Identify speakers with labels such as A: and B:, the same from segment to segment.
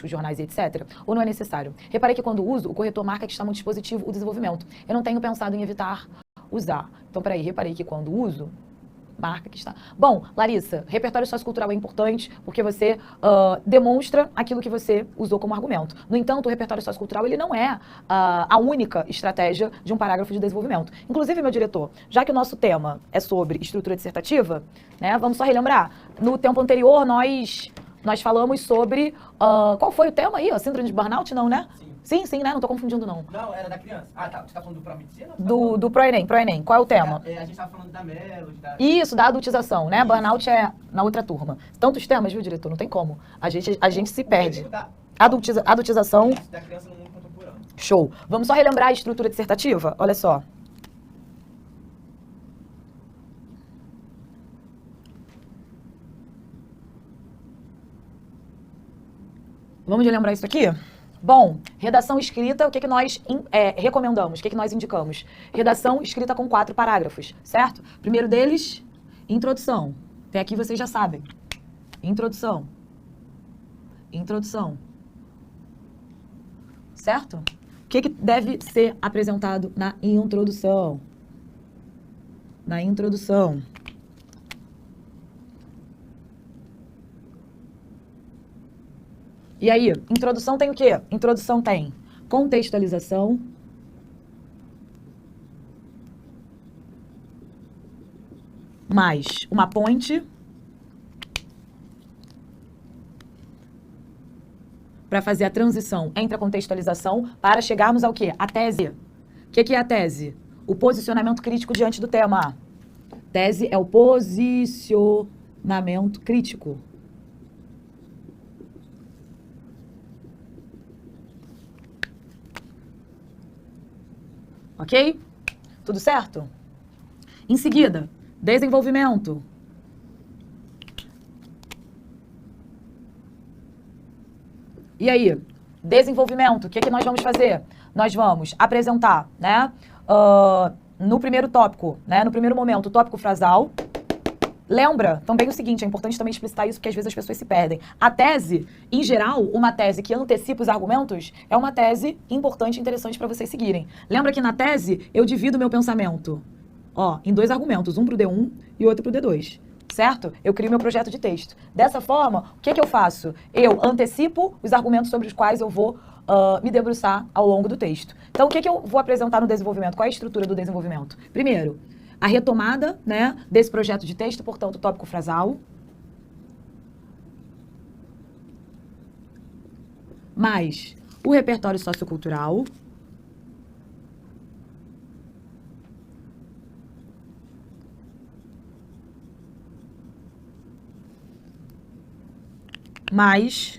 A: periódicos, jornais e etc? Ou não é necessário? Reparei que quando uso, o corretor marca que está no dispositivo o desenvolvimento. Eu não tenho pensado em evitar usar. Então, peraí, reparei que quando uso, marca que está. Bom, Larissa, repertório sociocultural é importante porque você demonstra aquilo que você usou como argumento. No entanto, o repertório sociocultural ele não é a única estratégia de um parágrafo de desenvolvimento. Inclusive, meu diretor, já que o nosso tema é sobre estrutura dissertativa, né, vamos só relembrar. No tempo anterior, nós falamos sobre... qual foi o tema aí? Síndrome de burnout? Não, né? Sim, né? Não tô confundindo, não.
B: Não, era da criança. Ah, tá. Você tá falando do pró-medicina?
A: Do ProEnem. Qual é o tema?
B: A gente tava falando da Melody,
A: Isso, da adultização, né? Isso. Burnout é na outra turma. Tantos temas, viu, diretor? Não tem como. A gente se perde. Adultização.
B: Da criança no mundo contemporâneo.
A: Show. Vamos só relembrar a estrutura dissertativa? Olha só. Vamos relembrar isso aqui? Bom, redação escrita, o que nós recomendamos, o que nós indicamos? Redação escrita com 4 parágrafos, certo? Primeiro deles, introdução. Até aqui vocês já sabem. Introdução. Certo? O que deve ser apresentado na introdução? E aí, introdução tem o quê? Introdução tem contextualização, mais uma ponte para fazer a transição entre a contextualização para chegarmos ao quê? A tese. O que é a tese? O posicionamento crítico diante do tema. Tese é o posicionamento crítico. Ok? Tudo certo? Em seguida, desenvolvimento. E aí, desenvolvimento, o que nós vamos fazer? Nós vamos apresentar, né, no primeiro tópico, né, no primeiro momento, o tópico frasal. Lembra também o seguinte, é importante também explicitar isso porque às vezes as pessoas se perdem. A tese, em geral, uma tese que antecipa os argumentos é uma tese importante e interessante para vocês seguirem. Lembra que na tese eu divido meu pensamento, em 2 argumentos, um para o D1 e outro para o D2, certo? Eu crio meu projeto de texto. Dessa forma, o que eu faço? Eu antecipo os argumentos sobre os quais eu vou me debruçar ao longo do texto. Então, o que eu vou apresentar no desenvolvimento? Qual é a estrutura do desenvolvimento? Primeiro, a retomada, né, desse projeto de texto, portanto, o tópico frasal. Mais o repertório sociocultural. Mais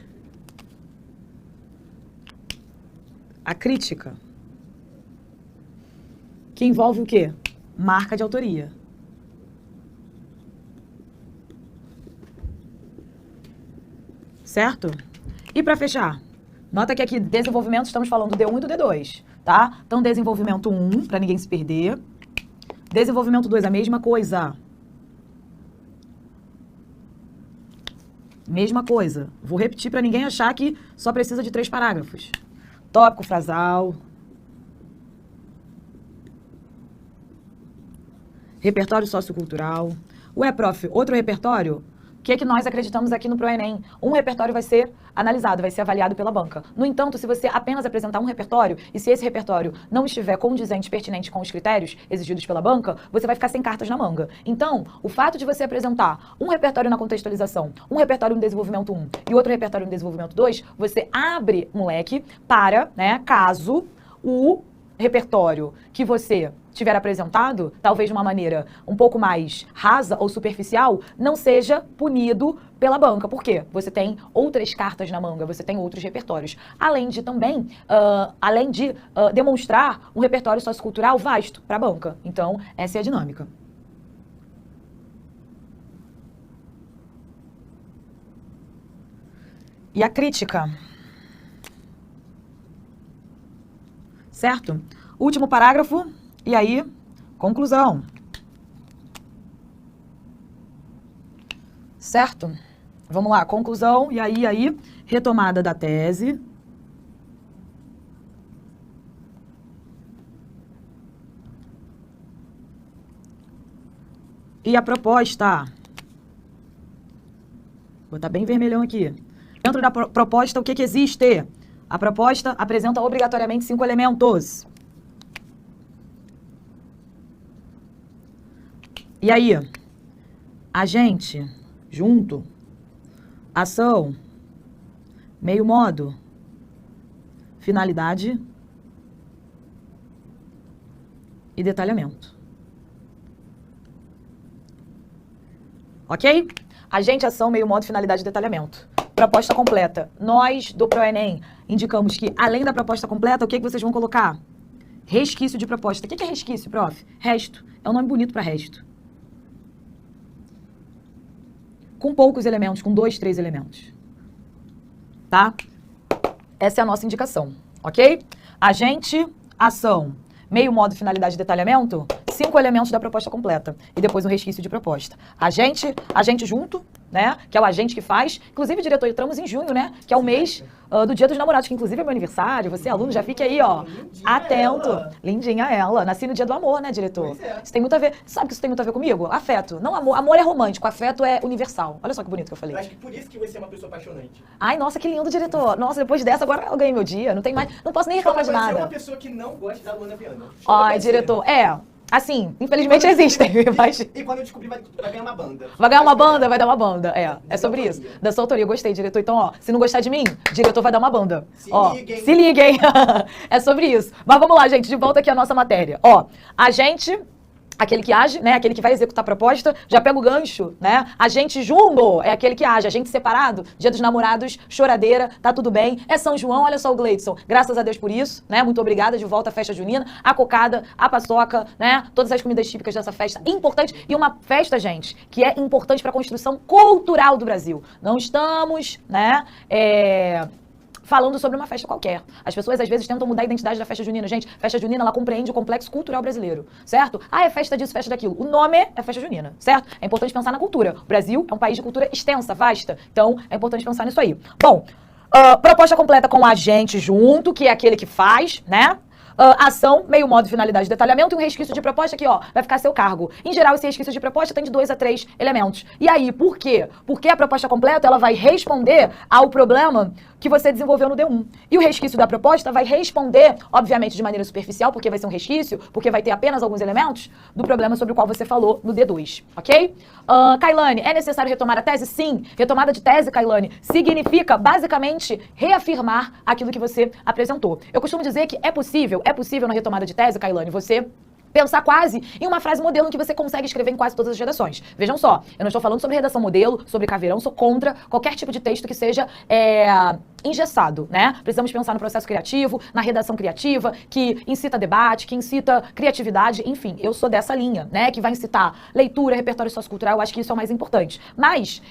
A: a crítica. Que envolve o quê? Marca de autoria. Certo? E para fechar, nota que aqui, desenvolvimento, estamos falando do D1 e do D2, tá? Então, desenvolvimento 1, para ninguém se perder. Desenvolvimento 2, a mesma coisa. Mesma coisa. Vou repetir para ninguém achar que só precisa de 3 parágrafos. Tópico frasal. Repertório sociocultural. Ué, prof, outro repertório? O que nós acreditamos aqui no ProEnem? Um repertório vai ser analisado, vai ser avaliado pela banca. No entanto, se você apenas apresentar um repertório, e se esse repertório não estiver condizente, pertinente com os critérios exigidos pela banca, você vai ficar sem cartas na manga. Então, o fato de você apresentar um repertório na contextualização, um repertório no desenvolvimento 1 e outro repertório no desenvolvimento 2, você abre um leque para, né, caso o repertório que você tiver apresentado, talvez de uma maneira um pouco mais rasa ou superficial, não seja punido pela banca. Por quê? Você tem outras cartas na manga, você tem outros repertórios. Além de também, demonstrar um repertório sociocultural vasto para a banca. Então, essa é a dinâmica. E a crítica. Certo? Último parágrafo. E aí, conclusão. Certo? Vamos lá, conclusão. E aí, retomada da tese. E a proposta, vou botar bem vermelhão aqui. Dentro da proposta, o que existe? A proposta apresenta obrigatoriamente 5 elementos. E aí, agente, junto, ação, meio modo, finalidade e detalhamento. Ok? Agente, ação, meio modo, finalidade e detalhamento. Proposta completa. Nós, do ProEnem, indicamos que, além da proposta completa, o que vocês vão colocar? Resquício de proposta. O que é resquício, prof? Resto. É um nome bonito para resto. Com poucos elementos, com 2, 3 elementos. Tá? Essa é a nossa indicação, ok? Agente, ação, meio modo, finalidade e detalhamento, 5 elementos da proposta completa. E depois um resquício de proposta. Agente junto, né? Que é o agente que faz. Inclusive, diretor, entramos em junho, né? Que é o mês do Dia dos Namorados, que inclusive é meu aniversário. Você, aluno, já fique aí, ó, atento. Lindinha ela. Nasci no dia do amor, né, diretor? Isso tem muito a ver. Sabe que isso tem muito a ver comigo? Afeto. Não amor. Amor é romântico, afeto é universal. Olha só que bonito que eu falei.
B: Eu acho que por isso que você é uma pessoa apaixonante.
A: Ai, nossa, que lindo, diretor. Nossa, depois dessa, agora eu ganhei meu dia. Não tem mais. Não posso nem reclamar de nada.
B: Você é uma pessoa que não gosta da Luana Viana.
A: Ai, diretor, assim, infelizmente existem, mas...
B: E quando eu descobrir, vai ganhar uma banda.
A: Vai ganhar uma banda? Vai dar uma banda, é sobre isso. Da sua autoria, eu gostei, diretor. Então, ó, se não gostar de mim, diretor vai dar uma banda. Se liguem. É sobre isso. Mas vamos lá, gente, de volta aqui à nossa matéria. Ó, agente... Aquele que age, né? Aquele que vai executar a proposta, já pega o gancho, né? Agente jumbo é aquele que age. Agente separado, Dia dos Namorados, choradeira, tá tudo bem. É São João, olha só o Gleidson. Graças a Deus por isso, né? Muito obrigada, de volta à festa junina. A cocada, a paçoca, né? Todas as comidas típicas dessa festa. Importante. E uma festa, gente, que é importante para a construção cultural do Brasil. Não estamos, né? Falando sobre uma festa qualquer. As pessoas, às vezes, tentam mudar a identidade da festa junina. Gente, festa junina, ela compreende o complexo cultural brasileiro, certo? Ah, é festa disso, festa daquilo. O nome é festa junina, certo? É importante pensar na cultura. O Brasil é um país de cultura extensa, vasta. Então, é importante pensar nisso aí. Bom, proposta completa com agente junto, que é aquele que faz, né? Ação, meio modo, finalidade, detalhamento e um resquício de proposta aqui, ó, vai ficar a seu cargo. Em geral, esse resquício de proposta tem de 2 a 3 elementos. E aí, por quê? Porque a proposta completa, ela vai responder ao problema que você desenvolveu no D1. E o resquício da proposta vai responder, obviamente, de maneira superficial, porque vai ser um resquício, porque vai ter apenas alguns elementos do problema sobre o qual você falou no D2, ok? Kailane, é necessário retomar a tese? Sim. Retomada de tese, Kailane, significa, basicamente, reafirmar aquilo que você apresentou. Eu costumo dizer que é possível na retomada de tese, Kailane, você pensar quase em uma frase modelo que você consegue escrever em quase todas as redações. Vejam só, eu não estou falando sobre redação modelo, sobre caveirão, sou contra qualquer tipo de texto que seja engessado, né? Precisamos pensar no processo criativo, na redação criativa, que incita debate, que incita criatividade, enfim, eu sou dessa linha, né? Que vai incitar leitura, repertório sociocultural, eu acho que isso é o mais importante. Mas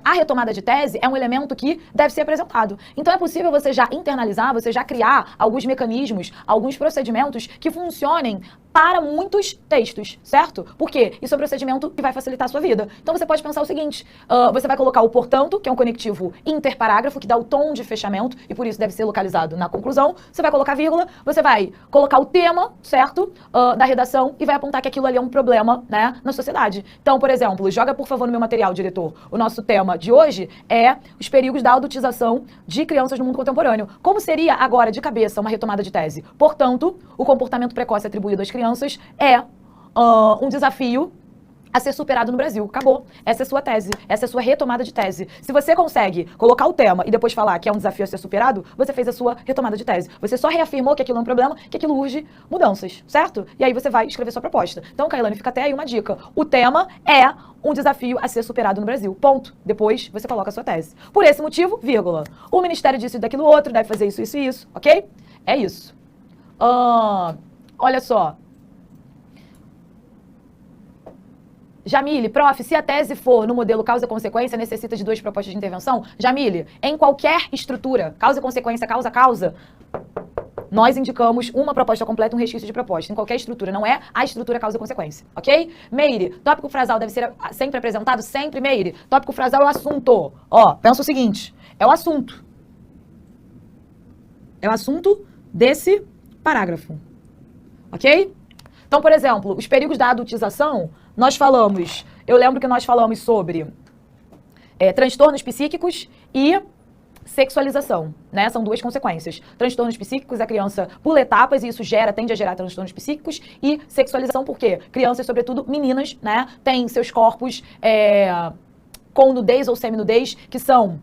A: a retomada de tese é um elemento que deve ser apresentado. Então é possível você já internalizar, você já criar alguns mecanismos, alguns procedimentos que funcionem para muitos textos, certo? Por quê? Isso é um procedimento que vai facilitar a sua vida. Então você pode pensar o seguinte, você vai colocar o portanto, que é um conectivo interparágrafo, que dá o tom de fechamento, e por isso deve ser localizado na conclusão. Você vai colocar vírgula, você vai colocar o tema, certo? Da redação, e vai apontar que aquilo ali é um problema, né, na sociedade. Então, por exemplo, joga por favor no meu material, diretor. O nosso tema de hoje é os perigos da adultização de crianças no mundo contemporâneo. Como seria agora, de cabeça, uma retomada de tese? Portanto, o comportamento precoce atribuído às crianças é um desafio a ser superado no Brasil. Acabou. Essa é a sua tese. Essa é a sua retomada de tese. Se você consegue colocar o tema e depois falar que é um desafio a ser superado, você fez a sua retomada de tese. Você só reafirmou que aquilo é um problema, que aquilo urge mudanças, certo? E aí você vai escrever sua proposta. Então, Kailane, fica até aí uma dica. O tema é um desafio a ser superado no Brasil. Ponto. Depois você coloca a sua tese. Por esse motivo, vírgula. O Ministério disso e daquilo outro, deve fazer isso, isso e isso, ok? É isso. Olha só. Jamile, prof, se a tese for no modelo causa e consequência, necessita de 2 propostas de intervenção? Jamile, em qualquer estrutura, causa e consequência, causa, nós indicamos uma proposta completa e um resquício de proposta. Em qualquer estrutura, não é a estrutura causa e consequência, ok? Meire, tópico frasal deve ser sempre apresentado? Sempre, Meire. Tópico frasal é o assunto. Ó, pensa o seguinte, é o assunto. É o assunto desse parágrafo. Ok? Então, por exemplo, os perigos da adultização, nós falamos, eu lembro que nós falamos sobre transtornos psíquicos e sexualização, né? São duas consequências. Transtornos psíquicos, a criança pula etapas e isso tende a gerar transtornos psíquicos, e sexualização porque crianças, sobretudo meninas, né, têm seus corpos com nudez ou seminudez, que são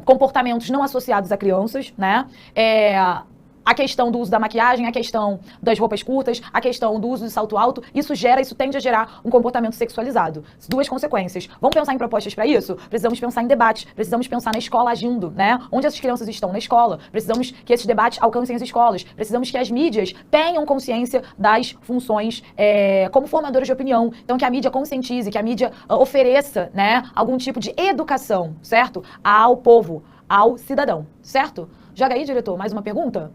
A: comportamentos não associados a crianças, né? A questão do uso da maquiagem, a questão das roupas curtas, a questão do uso do salto alto, isso tende a gerar um comportamento sexualizado. Duas consequências. Vamos pensar em propostas para isso? Precisamos pensar em debates, precisamos pensar na escola agindo, né? Onde essas crianças estão na escola, precisamos que esses debates alcancem as escolas, precisamos que as mídias tenham consciência das funções como formadores de opinião. Então, que a mídia conscientize, que a mídia ofereça, né, algum tipo de educação, certo? Ao povo, ao cidadão, certo? Joga aí, diretor, mais uma pergunta?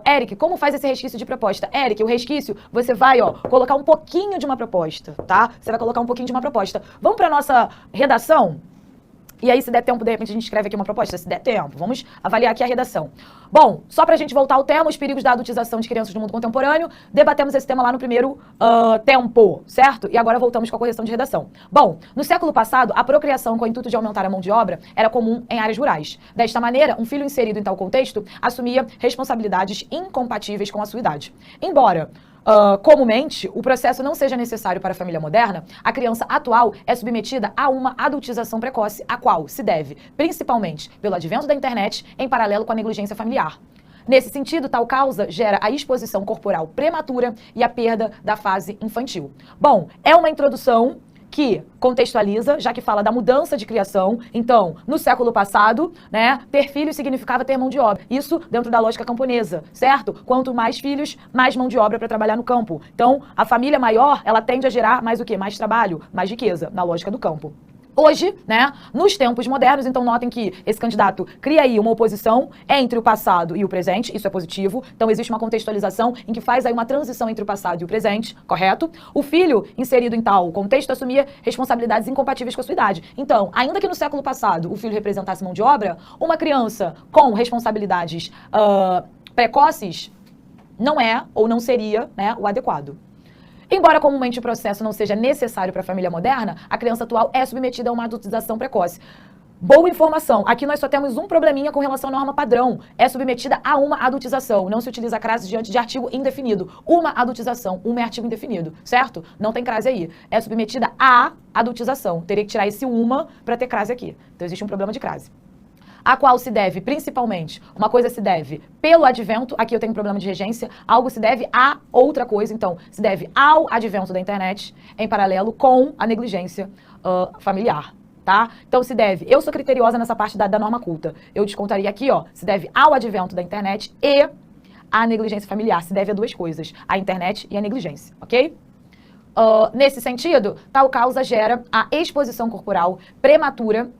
A: Eric, como faz esse resquício de proposta? Eric, o resquício, você vai, colocar um pouquinho de uma proposta, tá? Você vai colocar um pouquinho de uma proposta. Vamos para nossa redação? E aí, se der tempo, de repente, a gente escreve aqui uma proposta, se der tempo. Vamos avaliar aqui a redação. Bom, só pra gente voltar ao tema, os perigos da adultização de crianças no mundo contemporâneo, debatemos esse tema lá no primeiro tempo, certo? E agora voltamos com a correção de redação. Bom, no século passado, a procriação com o intuito de aumentar a mão de obra era comum em áreas rurais. Desta maneira, um filho inserido em tal contexto assumia responsabilidades incompatíveis com a sua idade. Embora comumente o processo não seja necessário para a família moderna, a criança atual é submetida a uma adultização precoce, a qual se deve, principalmente, pelo advento da internet, em paralelo com a negligência familiar. Nesse sentido, tal causa gera a exposição corporal prematura e a perda da fase infantil. Bom, é uma introdução que contextualiza, já que fala da mudança de criação. Então, no século passado, né, ter filhos significava ter mão de obra. Isso dentro da lógica camponesa, certo? Quanto mais filhos, mais mão de obra para trabalhar no campo. Então, a família maior, ela tende a gerar mais o quê? Mais trabalho, mais riqueza, na lógica do campo. Hoje, né, nos tempos modernos, então notem que esse candidato cria aí uma oposição entre o passado e o presente, isso é positivo, então existe uma contextualização em que faz aí uma transição entre o passado e o presente, correto? O filho, inserido em tal contexto, assumia responsabilidades incompatíveis com a sua idade. Então, ainda que no século passado o filho representasse mão de obra, uma criança com responsabilidades precoces não é ou não seria, né, o adequado. Embora comumente o processo não seja necessário para a família moderna, a criança atual é submetida a uma adultização precoce. Boa informação. Aqui nós só temos um probleminha com relação à norma padrão. É submetida a uma adultização. Não se utiliza a crase diante de artigo indefinido. Uma adultização. Uma é artigo indefinido, certo? Não tem crase aí. É submetida à adultização. Teria que tirar esse uma para ter crase aqui. Então existe um problema de crase. A qual se deve, principalmente, uma coisa se deve pelo advento, aqui eu tenho um problema de regência, algo se deve a outra coisa, então, se deve ao advento da internet, em paralelo com a negligência familiar, tá? Então, se deve, eu sou criteriosa nessa parte da norma culta, eu descontaria aqui, se deve ao advento da internet e à negligência familiar, se deve a duas coisas, a internet e a negligência, ok? Nesse sentido, tal causa gera a exposição corporal prematura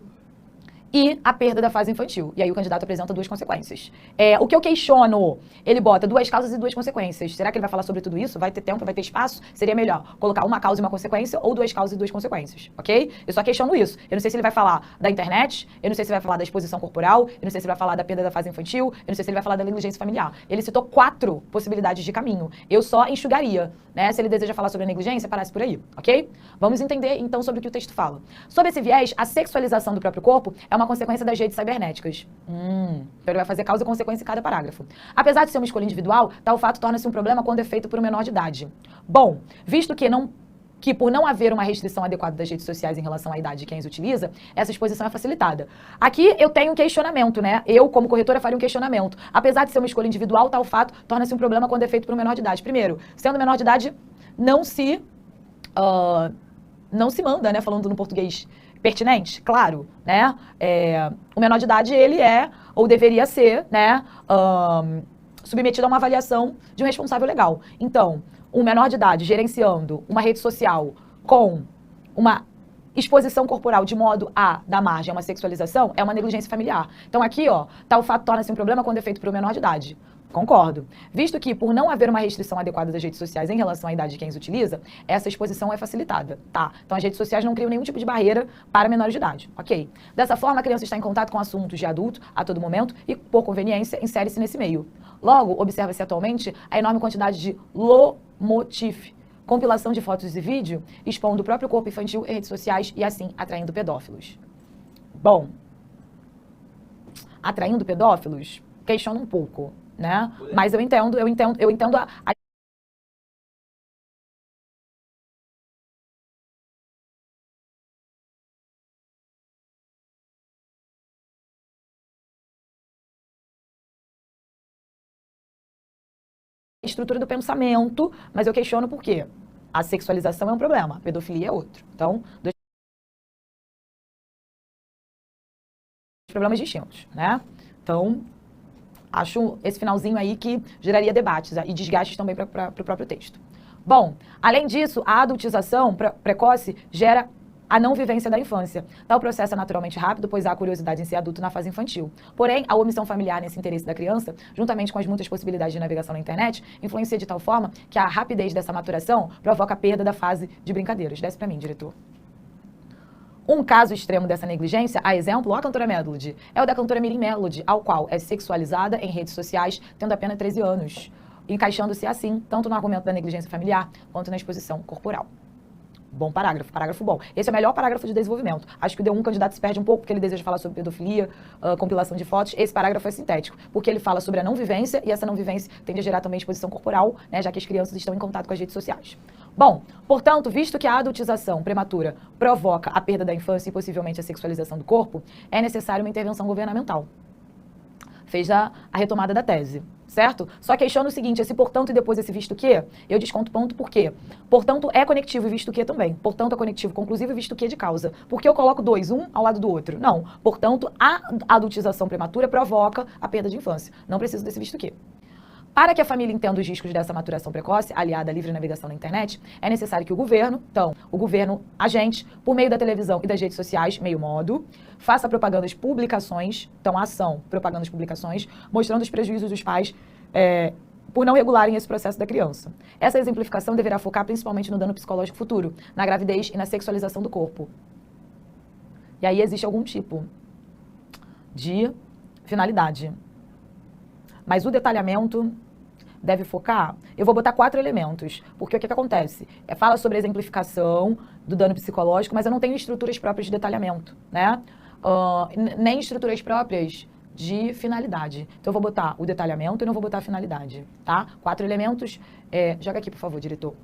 A: e a perda da fase infantil. E aí o candidato apresenta duas consequências. O que eu questiono, ele bota duas causas e duas consequências. Será que ele vai falar sobre tudo isso? Vai ter tempo, vai ter espaço? Seria melhor colocar uma causa e uma consequência ou duas causas e duas consequências, ok? Eu só questiono isso. Eu não sei se ele vai falar da internet, eu não sei se ele vai falar da exposição corporal, eu não sei se ele vai falar da perda da fase infantil, eu não sei se ele vai falar da negligência familiar. Ele citou 4 possibilidades de caminho. Eu só enxugaria, né? Se ele deseja falar sobre a negligência, parasse por aí, ok? Vamos entender, então, sobre o que o texto fala. Sob esse viés, a sexualização do próprio corpo é uma consequência das redes cibernéticas. Então ele vai fazer causa e consequência em cada parágrafo. Apesar de ser uma escolha individual, tal fato torna-se um problema quando é feito por um menor de idade. Bom, visto que por não haver uma restrição adequada das redes sociais em relação à idade de quem as utiliza, essa exposição é facilitada. Aqui eu tenho um questionamento, né? Eu, como corretora, faria um questionamento. Apesar de ser uma escolha individual, tal fato torna-se um problema quando é feito por um menor de idade. Primeiro, sendo menor de idade, não se manda, né? Falando no português pertinente, claro, né? O menor de idade, ele é, ou deveria ser, né? Submetido a uma avaliação de um responsável legal. Então, um menor de idade gerenciando uma rede social com uma exposição corporal de modo a dar margem a uma sexualização é uma negligência familiar. Então aqui, tal fato torna-se um problema quando é feito por um menor de idade. Concordo. Visto que, por não haver uma restrição adequada das redes sociais em relação à idade de quem as utiliza, essa exposição é facilitada, tá? Então, as redes sociais não criam nenhum tipo de barreira para menores de idade, ok? Dessa forma, a criança está em contato com assuntos de adulto a todo momento e, por conveniência, insere-se nesse meio. Logo, observa-se atualmente a enorme quantidade de lomotif, compilação de fotos e vídeo, expondo o próprio corpo infantil em redes sociais e, assim, atraindo pedófilos. Bom, atraindo pedófilos, questiona um pouco, né? Mas eu entendo a estrutura do pensamento, mas eu questiono por quê? A sexualização é um problema, a pedofilia é outro. Então, dois problemas distintos, né? Então, acho esse finalzinho aí que geraria debates e desgastes também para o próprio texto. Bom, além disso, a adultização precoce gera a não vivência da infância. Tal processo é naturalmente rápido, pois há a curiosidade em ser adulto na fase infantil. Porém, a omissão familiar nesse interesse da criança, juntamente com as muitas possibilidades de navegação na internet, influencia de tal forma que a rapidez dessa maturação provoca a perda da fase de brincadeiras. Desce para mim, diretor. Um caso extremo dessa negligência, a exemplo, a cantora Melody, é o da cantora Mirim Melody, ao qual é sexualizada em redes sociais, tendo apenas 13 anos, encaixando-se assim, tanto no argumento da negligência familiar, quanto na exposição corporal. Bom parágrafo, parágrafo bom. Esse é o melhor parágrafo de desenvolvimento. Acho que o D1 candidato se perde um pouco porque ele deseja falar sobre pedofilia, compilação de fotos. Esse parágrafo é sintético, porque ele fala sobre a não vivência e essa não vivência tende a gerar também exposição corporal, né, já que as crianças estão em contato com as redes sociais. Bom, portanto, visto que a adultização prematura provoca a perda da infância e possivelmente a sexualização do corpo, é necessária uma intervenção governamental. Fez a retomada da tese, certo? Só questiona o seguinte, esse portanto e depois esse visto que, eu desconto ponto por quê? Portanto, é conectivo e visto que também. Portanto, é conectivo conclusivo e visto que de causa. Por que eu coloco dois, um ao lado do outro? Não. Portanto, a adultização prematura provoca a perda de infância. Não preciso desse visto que. Para que a família entenda os riscos dessa maturação precoce, aliada à livre navegação na internet, é necessário que o governo, agente, por meio da televisão e das redes sociais, meio modo, faça propagandas, publicações, então ação, propagandas, publicações, mostrando os prejuízos dos pais por não regularem esse processo da criança. Essa exemplificação deverá focar principalmente no dano psicológico futuro, na gravidez e na sexualização do corpo. E aí existe algum tipo de finalidade. Mas o detalhamento deve focar, eu vou botar 4 elementos, porque o que acontece? Fala sobre a exemplificação do dano psicológico, mas eu não tenho estruturas próprias de detalhamento, né? Nem estruturas próprias de finalidade. Então eu vou botar o detalhamento e não vou botar a finalidade, tá? 4 elementos, joga aqui, por favor, diretor.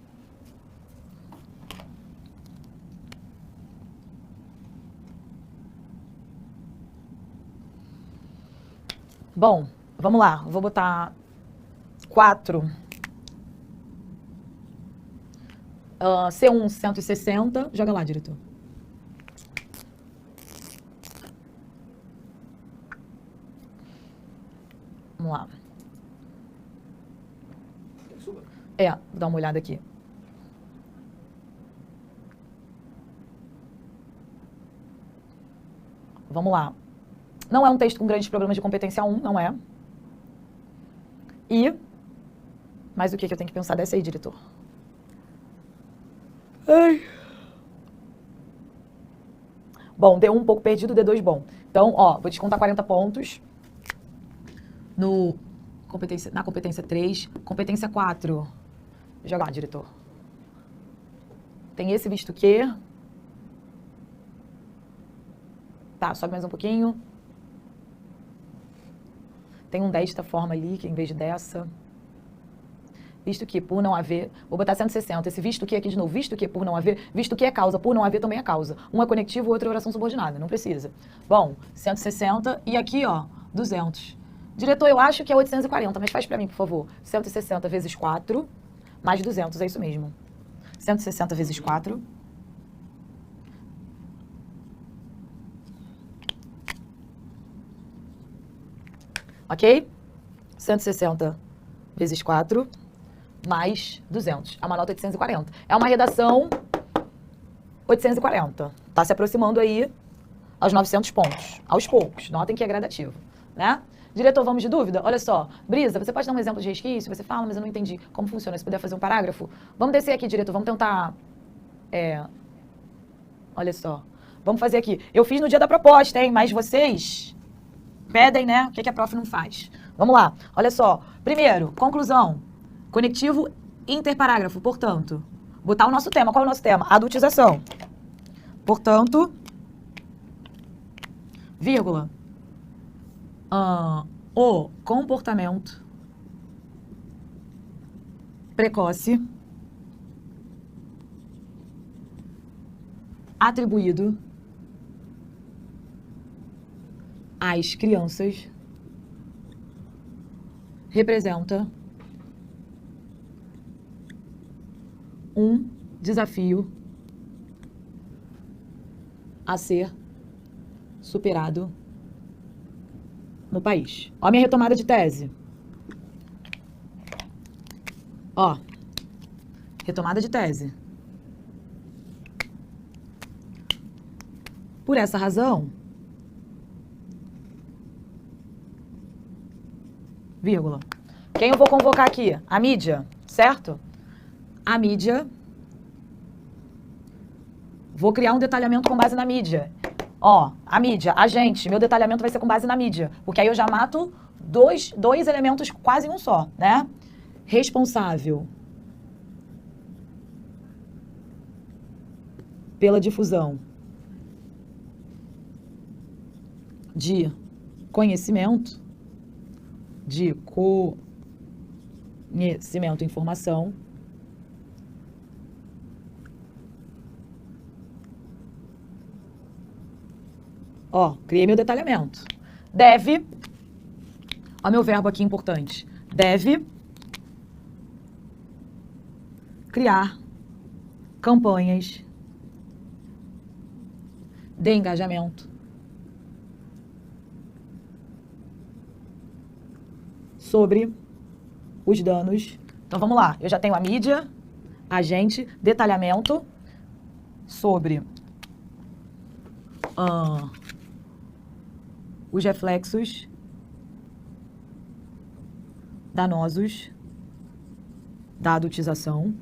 A: Bom, vamos lá, vou botar 4. C1 160, joga lá, diretor. Vamos lá. Vou dar uma olhada aqui. Vamos lá. Não é um texto com grandes problemas de competência 1, não é. Mas o que eu tenho que pensar dessa aí, diretor? Ai. Bom, D1 um pouco perdido, D2 bom. Então, vou descontar 40 pontos na competência 3. Competência 4. Vou jogar, diretor. Tem esse visto que. Tá, sobe mais um pouquinho. Tem um desta forma ali, que em vez dessa. Visto que por não haver, vou botar 160. Esse visto que aqui de novo, visto que por não haver, visto que é causa, por não haver também é causa. Um é conectivo, o outro é oração subordinada, não precisa. Bom, 160 e aqui, 200. Diretor, eu acho que é 840, mas faz pra mim, por favor. 160 vezes 4, mais 200, é isso mesmo. 160 vezes 4. Ok? 160 vezes 4, mais 200. É uma nota 840. É uma redação 840. Tá se aproximando aí aos 900 pontos. Aos poucos. Notem que é gradativo, né? Diretor, vamos de dúvida? Olha só. Brisa, você pode dar um exemplo de resquício? Você fala, mas eu não entendi como funciona. Se puder fazer um parágrafo. Vamos descer aqui, diretor. Vamos tentar... Olha só. Vamos fazer aqui. Eu fiz no dia da proposta, hein? Mas vocês pedem, né? O que a prof não faz? Vamos lá. Olha só. Primeiro, conclusão. Conectivo interparágrafo. Portanto, botar o nosso tema. Qual é o nosso tema? Adultização. Portanto, vírgula. O comportamento precoce atribuído às crianças representa um desafio a ser superado no país. Ó a minha retomada de tese. Ó, retomada de tese. Por essa razão, vírgula. Quem eu vou convocar aqui? A mídia, certo? A mídia. Vou criar um detalhamento com base na mídia. Ó, a mídia, a gente, meu detalhamento vai ser com base na mídia. Porque aí eu já mato dois elementos quase em um só, né? Responsável pela difusão de conhecimento, informação, ó, criei meu detalhamento. Deve, ó meu verbo aqui importante, deve criar campanhas de engajamento sobre os danos. Então vamos lá, eu já tenho a mídia, agente, detalhamento sobre os reflexos danosos da adultização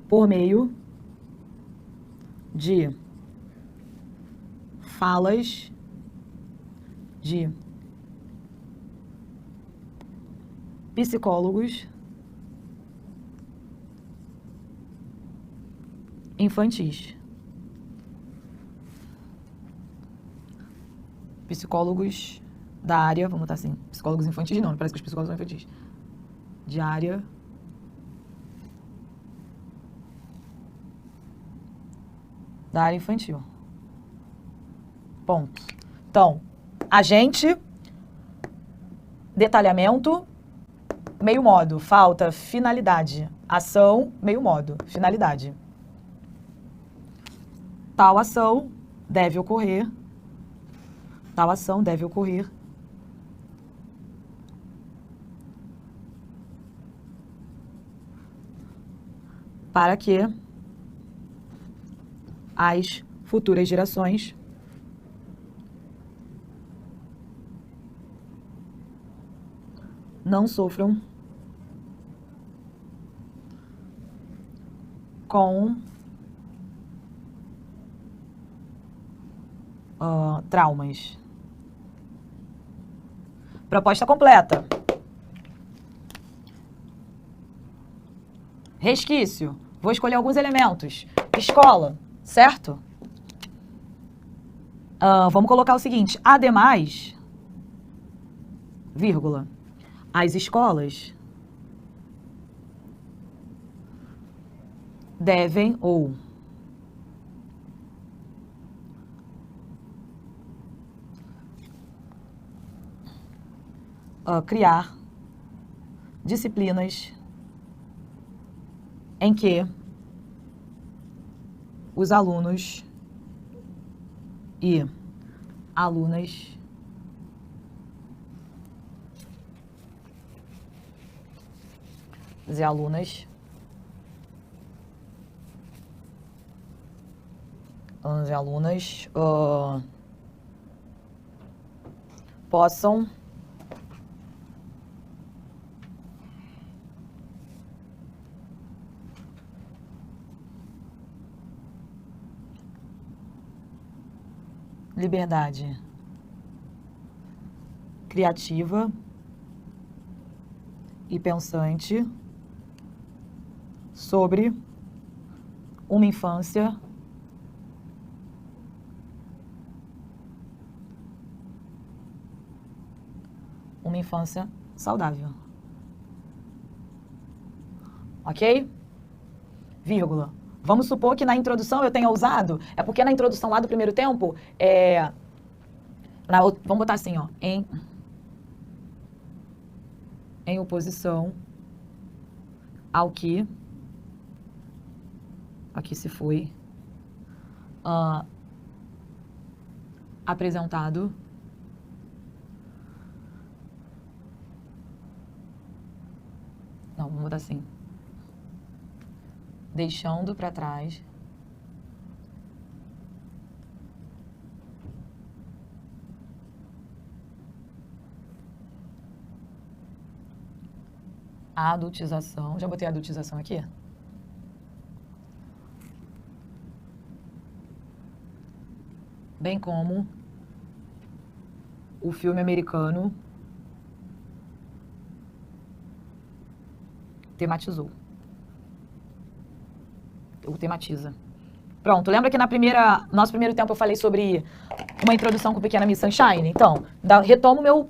A: por meio de falas de psicólogos infantis. Psicólogos da área, vamos botar assim, psicólogos infantis não parece que os psicólogos são infantis. De área da área infantil. Ponto. Então, agente, detalhamento, meio modo, falta, finalidade, ação, meio modo, finalidade. Tal ação deve ocorrer, para que as futuras gerações não sofram com traumas. Proposta completa. Resquício. Vou escolher alguns elementos. Escola, certo? Vamos colocar o seguinte. Ademais, vírgula, as escolas devem ou criar disciplinas em que os alunos e alunas alunos e alunas possam liberdade criativa e pensante sobre uma infância saudável. Ok? Vírgula. Vamos supor que na introdução eu tenha usado, é porque na introdução lá do primeiro tempo, vamos botar assim, ó, em oposição ao que aqui se foi apresentado não, vamos botar assim, deixando para trás a adultização. Já botei a adultização aqui? Bem como o filme americano tematizou. Ou tematiza. Pronto, lembra que nosso primeiro tempo eu falei sobre uma introdução com Pequena Miss Sunshine? Então, retomo meu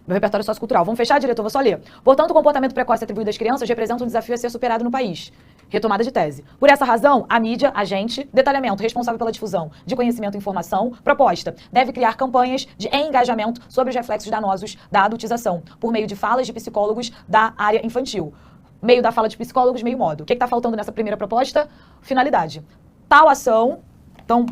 A: repertório sociocultural. Vamos fechar, diretor? Vou só ler. Portanto, o comportamento precoce atribuído às crianças representa um desafio a ser superado no país. Retomada de tese. Por essa razão, a mídia, agente, detalhamento, responsável pela difusão de conhecimento e informação, proposta, deve criar campanhas de engajamento sobre os reflexos danosos da adultização, por meio de falas de psicólogos da área infantil. Meio da fala de psicólogos, meio modo. O que está faltando nessa primeira proposta? Finalidade. Tal ação, então,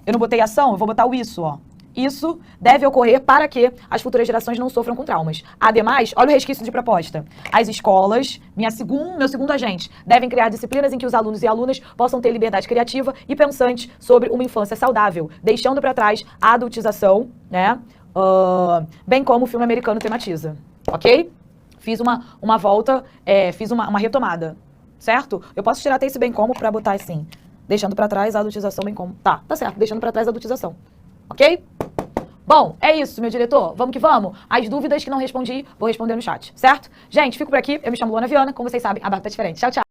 A: eu não botei ação, eu vou botar o isso, ó. Isso deve ocorrer para que as futuras gerações não sofram com traumas. Ademais, olha o resquício de proposta. As escolas, meu segundo agente, devem criar disciplinas em que os alunos e alunas possam ter liberdade criativa e pensante sobre uma infância saudável, deixando para trás a adultização, né? Bem como o filme americano tematiza. Ok? Fiz uma volta, fiz uma retomada, certo? Eu posso tirar até esse bem como para botar assim, deixando para trás a adultização bem como. Tá certo, deixando para trás a adultização. Ok? Bom, é isso, meu diretor. Vamos que vamos. As dúvidas que não respondi, vou responder no chat, certo? Gente, fico por aqui. Eu me chamo Luana Viana. Como vocês sabem, a barra tá diferente. Tchau, tchau.